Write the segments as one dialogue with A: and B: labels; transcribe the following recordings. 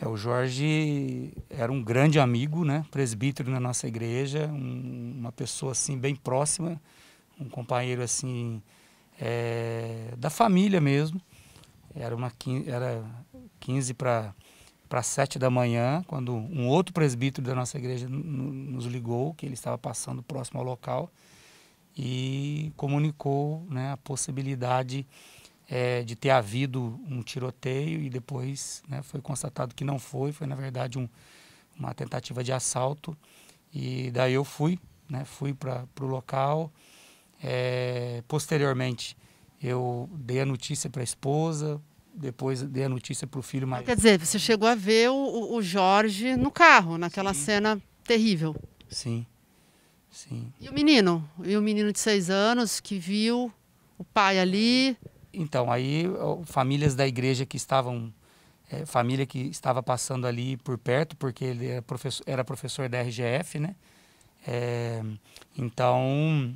A: O Jorge era um grande amigo, né? Presbítero na nossa igreja, uma pessoa assim bem próxima, um companheiro assim da família mesmo. Era 15 para 7 da manhã, quando um outro presbítero da nossa igreja nos ligou que ele estava passando próximo ao local e comunicou, né, a possibilidade de ter havido um tiroteio, e depois, né, foi constatado que não foi na verdade uma tentativa de assalto. E daí eu fui para o local. Posteriormente eu dei a notícia para a esposa, depois dei a notícia para o filho mais...
B: Quer dizer, você chegou a ver o Jorge no carro, naquela cena terrível.
A: Sim, sim.
B: E o menino? E o menino de 6 anos que viu o pai ali?
A: Então, aí famílias da igreja que estavam... família que estava passando ali por perto, porque ele era professor da RGF, né? Então,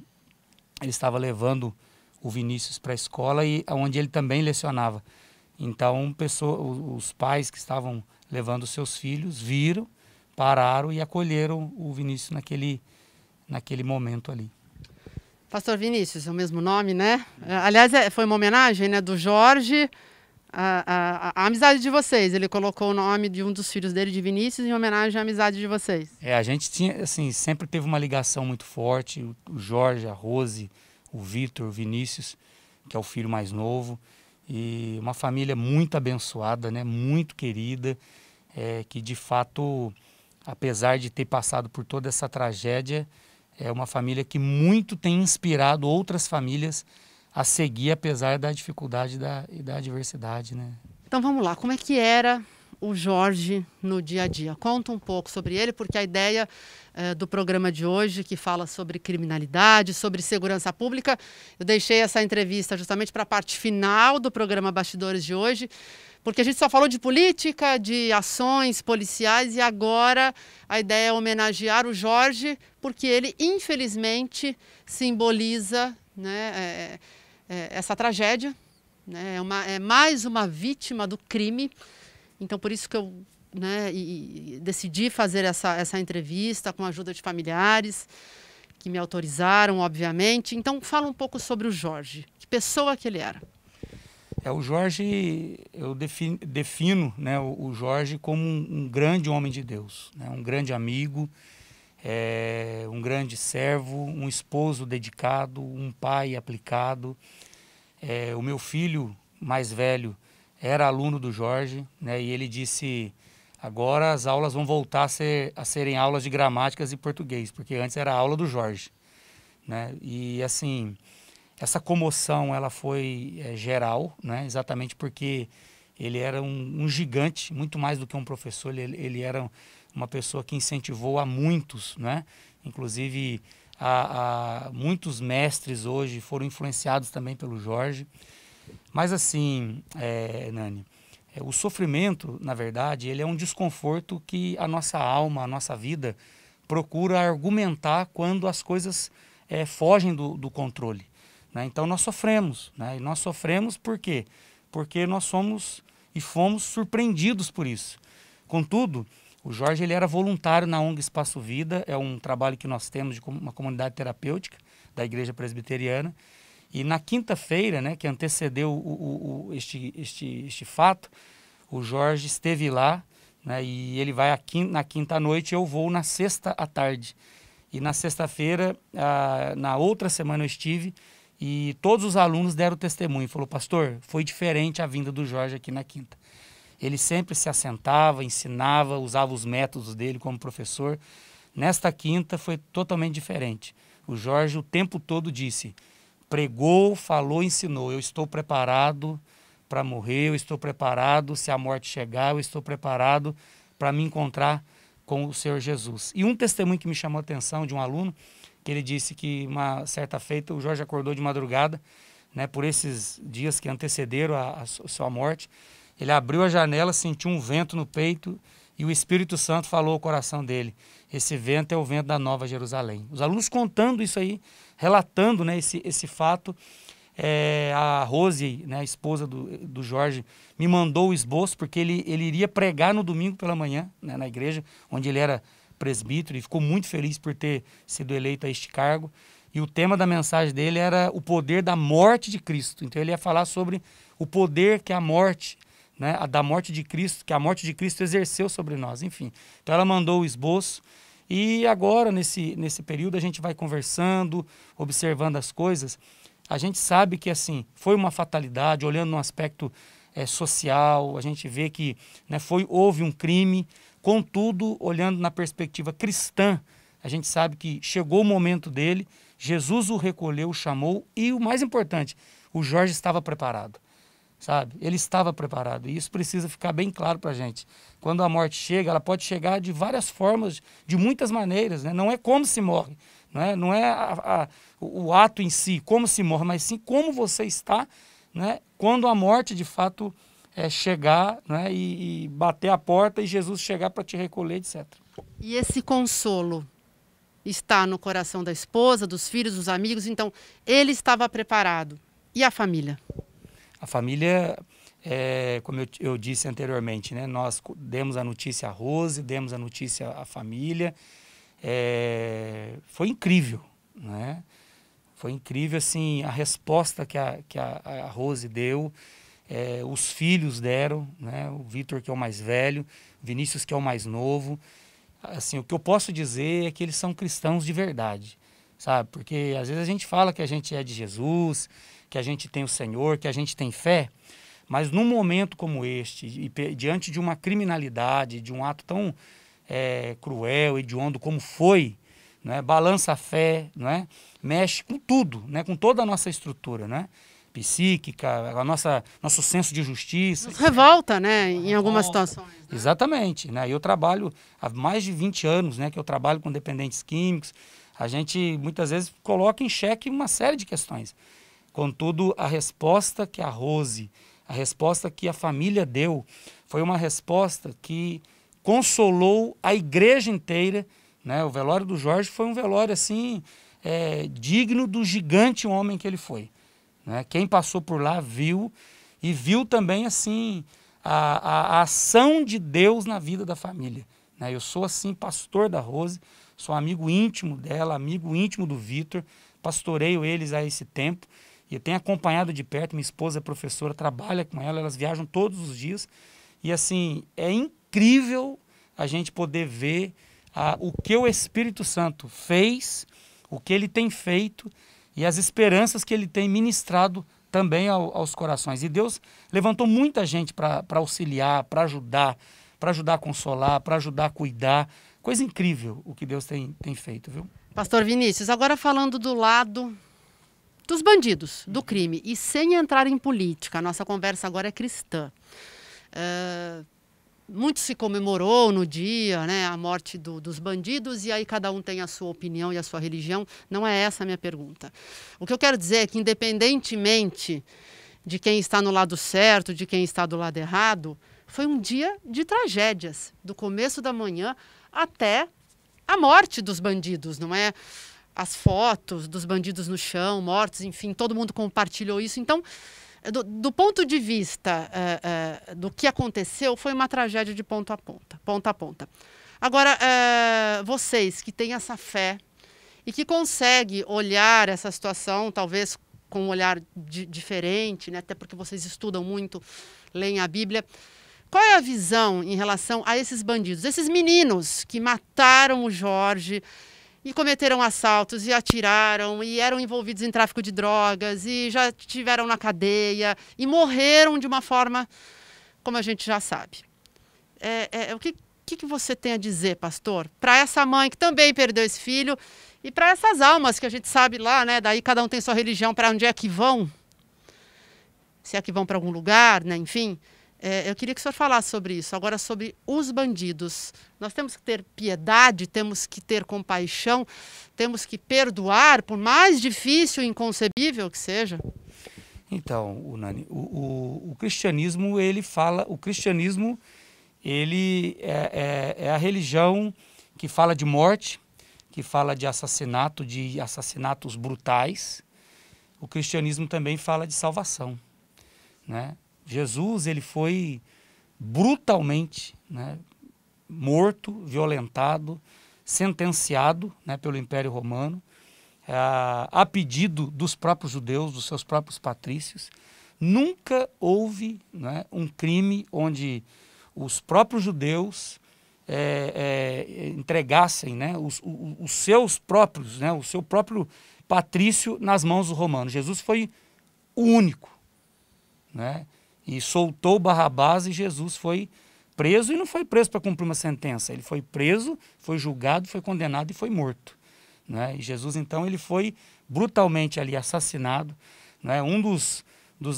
A: ele estava levando o Vinícius para a escola, e onde ele também lecionava. Então, os pais que estavam levando seus filhos viram, pararam e acolheram o Vinícius naquele momento ali.
B: Pastor Vinícius, é o mesmo nome, né? Aliás, foi uma homenagem, né, do Jorge à amizade de vocês. Ele colocou o nome de um dos filhos dele, de Vinícius, em homenagem à amizade de vocês.
A: A gente tinha, assim, sempre teve uma ligação muito forte. O Jorge, a Rose, o Vitor, o Vinícius, que é o filho mais novo. E uma família muito abençoada, né? Muito querida, que de fato, apesar de ter passado por toda essa tragédia, é uma família que muito tem inspirado outras famílias a seguir, apesar da dificuldade e da adversidade, né?
B: Então vamos lá, como é que era o Jorge no dia a dia? Conta um pouco sobre ele, porque a ideia do programa de hoje, que fala sobre criminalidade, sobre segurança pública, eu deixei essa entrevista justamente para a parte final do programa Bastidores de hoje, porque a gente só falou de política, de ações policiais, e agora a ideia é homenagear o Jorge, porque ele, infelizmente, simboliza, né, essa tragédia, né, é mais uma vítima do crime. Então, por isso que eu, né, decidi fazer essa entrevista com a ajuda de familiares que me autorizaram, obviamente. Então, fala um pouco sobre o Jorge, que pessoa que ele era.
A: O Jorge, eu defino, né, o Jorge como um grande homem de Deus, né, um grande amigo, um grande servo, um esposo dedicado, um pai aplicado. O meu filho mais velho era aluno do Jorge, né, e ele disse: agora as aulas vão voltar a serem aulas de gramáticas e português, porque antes era a aula do Jorge, né? E assim, essa comoção ela foi geral, né? Exatamente porque ele era um gigante, muito mais do que um professor. Ele era uma pessoa que incentivou a muitos, né? Inclusive muitos mestres hoje foram influenciados também pelo Jorge. Mas assim, Nani, o sofrimento, na verdade, ele é um desconforto que a nossa alma, a nossa vida procura argumentar quando as coisas fogem do controle, né? Então nós sofremos, né? E nós sofremos por quê? Porque nós somos e fomos surpreendidos por isso. Contudo, o Jorge ele era voluntário na ONG Espaço Vida, é um trabalho que nós temos de uma comunidade terapêutica da Igreja Presbiteriana. E na quinta-feira, né, que antecedeu este fato, o Jorge esteve lá, né, e ele vai na quinta à noite, eu vou na sexta à tarde. E na sexta-feira, na outra semana eu estive, e todos os alunos deram testemunho. Falou: pastor, foi diferente a vinda do Jorge aqui na quinta. Ele sempre se assentava, ensinava, usava os métodos dele como professor. Nesta quinta foi totalmente diferente. O Jorge o tempo todo disse: pregou, falou, ensinou. Eu estou preparado para morrer, eu estou preparado se a morte chegar, eu estou preparado para me encontrar com o Senhor Jesus. E um testemunho que me chamou a atenção de um aluno, que ele disse que uma certa feita o Jorge acordou de madrugada, né, por esses dias que antecederam a sua morte. Ele abriu a janela, sentiu um vento no peito e o Espírito Santo falou ao coração dele: esse vento é o vento da Nova Jerusalém. Os alunos contando isso aí, relatando, né, esse fato, a Rose, né, a esposa do Jorge, me mandou o esboço, porque ele iria pregar no domingo pela manhã, né, na igreja, onde ele era presbítero, e ficou muito feliz por ter sido eleito a este cargo. E o tema da mensagem dele era o poder da morte de Cristo. Então ele ia falar sobre o poder que a morte, né, da morte de Cristo, que a morte de Cristo exerceu sobre nós, enfim. Então ela mandou o esboço, e agora, nesse período, a gente vai conversando, observando as coisas. A gente sabe que, assim, foi uma fatalidade, olhando no aspecto social, a gente vê que, né, houve um crime. Contudo, olhando na perspectiva cristã, a gente sabe que chegou o momento dele, Jesus o recolheu, o chamou, e o mais importante, o Jorge estava preparado, sabe? Ele estava preparado, e isso precisa ficar bem claro para a gente. Quando a morte chega, ela pode chegar de várias formas, de muitas maneiras, né? Não é como se morre, não é o ato em si, como se morre, mas sim como você está, né, quando a morte de fato chegar, né, e bater a porta e Jesus chegar para te recolher, etc.
B: E esse consolo está no coração da esposa, dos filhos, dos amigos, então ele estava preparado. E a família?
A: A família, como eu disse anteriormente, né, nós demos a notícia à Rose, demos a notícia à família. Foi incrível, né? Foi incrível, assim, a resposta que a Rose deu, os filhos deram, né? O Vitor, que é o mais velho, o Vinícius, que é o mais novo. Assim, o que eu posso dizer é que eles são cristãos de verdade, sabe? Porque às vezes a gente fala que a gente é de Jesus, que a gente tem o Senhor, que a gente tem fé, mas num momento como este, e diante de uma criminalidade, de um ato tão cruel, hediondo como foi, né? Balança a fé, né? Mexe com tudo, né? Com toda a nossa estrutura, né? Psíquica, nosso senso de justiça.
B: Nos revolta, né, em algumas situações. Né?
A: Exatamente, né? Eu trabalho há mais de 20 anos, né, que eu trabalho com dependentes químicos. A gente muitas vezes coloca em xeque uma série de questões. Contudo, a resposta que a Rose, a resposta que a família deu, foi uma resposta que consolou a igreja inteira, né? O velório do Jorge foi um velório assim, digno do gigante homem que ele foi. Né? Quem passou por lá viu, e viu também assim a ação de Deus na vida da família. Né? Eu sou assim pastor da Rose, sou amigo íntimo dela, amigo íntimo do Vitor, pastoreio eles a esse tempo, e eu tenho acompanhado de perto. Minha esposa é professora, trabalha com ela, elas viajam todos os dias, e assim, é incrível a gente poder ver o que o Espírito Santo fez, o que ele tem feito, e as esperanças que ele tem ministrado também aos corações. E Deus levantou muita gente para auxiliar, para ajudar a consolar, para ajudar a cuidar. Coisa incrível o que Deus tem feito, viu?
B: Pastor Vinícius, agora falando do lado dos bandidos, do crime, e sem entrar em política, a nossa conversa agora é cristã. Muito se comemorou no dia, né, a morte dos bandidos, e aí cada um tem a sua opinião e a sua religião. Não é essa a minha pergunta. O que eu quero dizer é que, independentemente de quem está no lado certo, de quem está do lado errado, foi um dia de tragédias, do começo da manhã até a morte dos bandidos, não é? As fotos dos bandidos no chão, mortos, enfim, todo mundo compartilhou isso. Então, do ponto de vista do que aconteceu, foi uma tragédia de ponta a ponta. Agora, vocês que têm essa fé e que conseguem olhar essa situação, talvez com um olhar diferente, né? Até porque vocês estudam muito, leem a Bíblia, qual é a visão em relação a esses bandidos, esses meninos que mataram o Jorge e cometeram assaltos e atiraram e eram envolvidos em tráfico de drogas e já estiveram na cadeia e morreram de uma forma como a gente já sabe? O que você tem a dizer, pastor, para essa mãe que também perdeu esse filho e para essas almas que a gente sabe lá, né? Daí cada um tem sua religião, para onde é que vão? Se é que vão para algum lugar, né? Enfim. Eu queria que o senhor falasse sobre isso. Agora, sobre os bandidos. Nós temos que ter piedade, temos que ter compaixão, temos que perdoar, por mais difícil e inconcebível que seja.
A: Então, Nani, o cristianismo, ele fala, o cristianismo, ele é a religião que fala de morte, que fala de assassinatos brutais, o cristianismo também fala de salvação, né? Jesus, ele foi brutalmente, né, morto, violentado, sentenciado, né, pelo Império Romano, a pedido dos próprios judeus, dos seus próprios patrícios. Nunca houve, né, um crime onde os próprios judeus entregassem, né, os seus próprios, né, o seu próprio patrício nas mãos dos romanos. Jesus foi o único, né, e soltou Barrabás, e Jesus foi preso, e não foi preso para cumprir uma sentença. Ele foi preso, foi julgado, foi condenado e foi morto, né? E Jesus, então, ele foi brutalmente ali assassinado, né? Um dos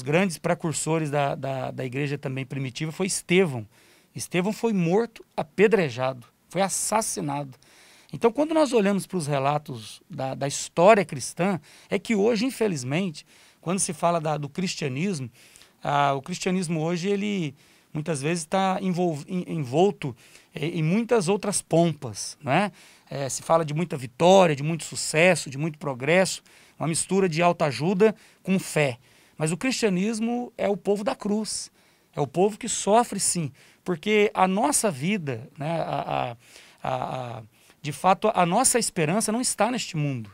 A: grandes precursores da igreja também primitiva foi Estevão. Estevão foi morto, apedrejado, foi assassinado. Então, quando nós olhamos para os relatos da história cristã, é que hoje, infelizmente, quando se fala do cristianismo, o cristianismo hoje, ele muitas vezes está envolto em muitas outras pompas, né? Se fala de muita vitória, de muito sucesso, de muito progresso, uma mistura de autoajuda com fé. Mas o cristianismo é o povo da cruz, é o povo que sofre, sim, porque a nossa vida, né, de fato, a nossa esperança não está neste mundo.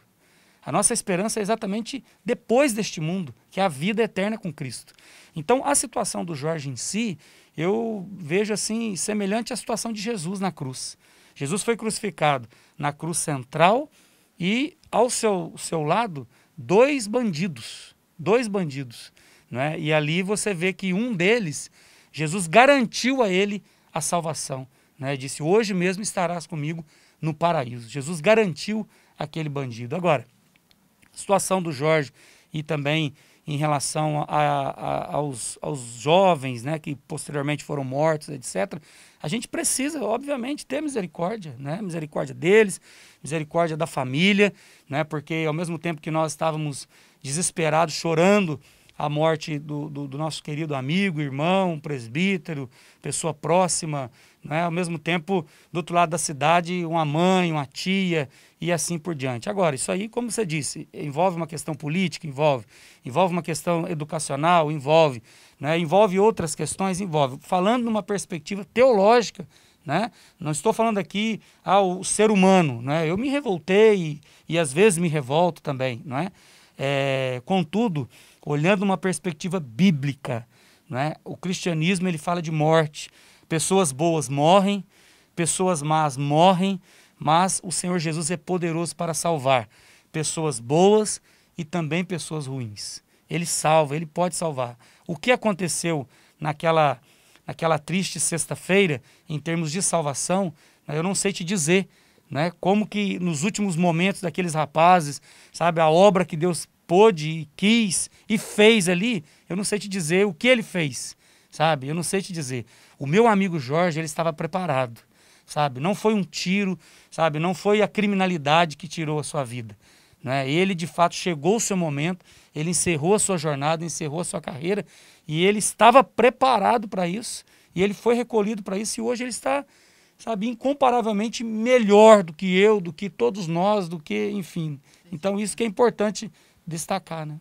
A: A nossa esperança é exatamente depois deste mundo, que é a vida eterna com Cristo. Então, a situação do Jorge em si, eu vejo assim, semelhante à situação de Jesus na cruz. Jesus foi crucificado na cruz central e, ao seu lado, dois bandidos, né? E ali você vê que um deles, Jesus garantiu a ele a salvação, né? Disse, hoje mesmo estarás comigo no paraíso. Jesus garantiu aquele bandido. Agora, a situação do Jorge e também em relação aos jovens, né, que posteriormente foram mortos, etc., a gente precisa, obviamente, ter misericórdia, né? Misericórdia deles, misericórdia da família, né? Porque ao mesmo tempo que nós estávamos desesperados, chorando a morte do nosso querido amigo, irmão, presbítero, pessoa próxima, né? Ao mesmo tempo, do outro lado da cidade, uma mãe, uma tia e assim por diante. Agora, isso aí, como você disse, envolve uma questão política, envolve uma questão educacional, envolve, né? Envolve outras questões, envolve. Falando numa perspectiva teológica, né? Não estou falando aqui ao ser humano, né? Eu me revoltei e às vezes me revolto também, não é? Contudo, olhando uma perspectiva bíblica, né? O cristianismo, ele fala de morte. Pessoas boas morrem, pessoas más morrem, mas o Senhor Jesus é poderoso para salvar pessoas boas e também pessoas ruins. Ele salva, ele pode salvar. O que aconteceu naquela triste sexta-feira, em termos de salvação, eu não sei te dizer, né? Como que nos últimos momentos daqueles rapazes, sabe, a obra que Deus pôde e quis e fez ali, eu não sei te dizer o que ele fez, sabe? Eu não sei te dizer. O meu amigo Jorge, ele estava preparado, sabe? Não foi um tiro, sabe? Não foi a criminalidade que tirou a sua vida, né? Ele, de fato, chegou o seu momento, ele encerrou a sua jornada, encerrou a sua carreira, e ele estava preparado para isso, e ele foi recolhido para isso, e hoje ele está, sabe, incomparavelmente melhor do que eu, do que todos nós, do que, enfim. Então, isso que é importante destacar, né?